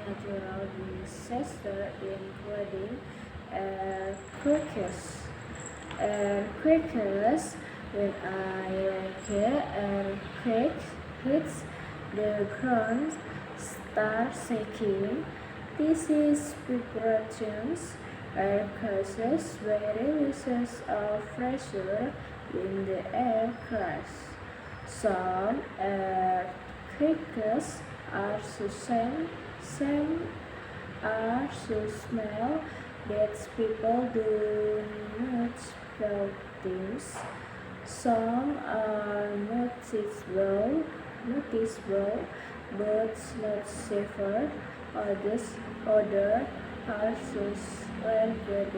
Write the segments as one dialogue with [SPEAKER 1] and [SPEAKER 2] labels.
[SPEAKER 1] natural disasters including earthquakes. Earthquakes, when earthquake hits the ground, start shaking. This is vibrations air causes by releases of pressure in the air crash. Some earthquakes are so small that people do not feel things. Some are noticeable but not severe. Others are so rare that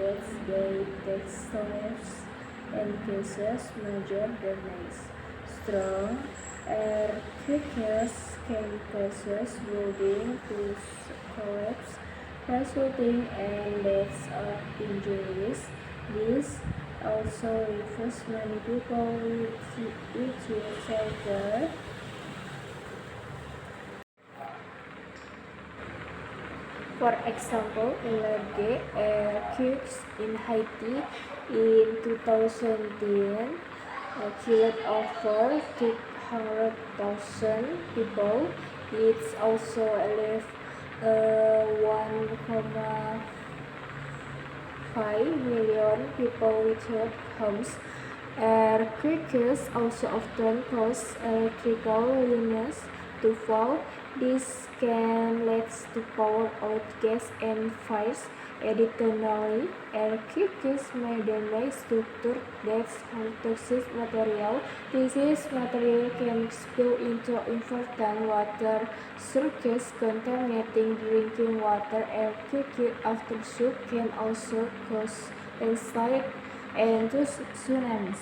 [SPEAKER 1] they take steps and causes major damage. Strong earthquakes can cause buildings to collapse, resulting in deaths or injuries. This also leaves many people with shelter. For example, large earthquakes in Haiti in 2010 killed over 200,000 people. It also left 1.5 million people without homes. Earthquakes also often cause electrical lines to fall. This can lead to power outages and fires. Additionally, earthquakes may damage structures that hold toxic material. This material can spill into important water sources, contaminating drinking water. Earthquake aftershock can also cause landslides and tsunamis.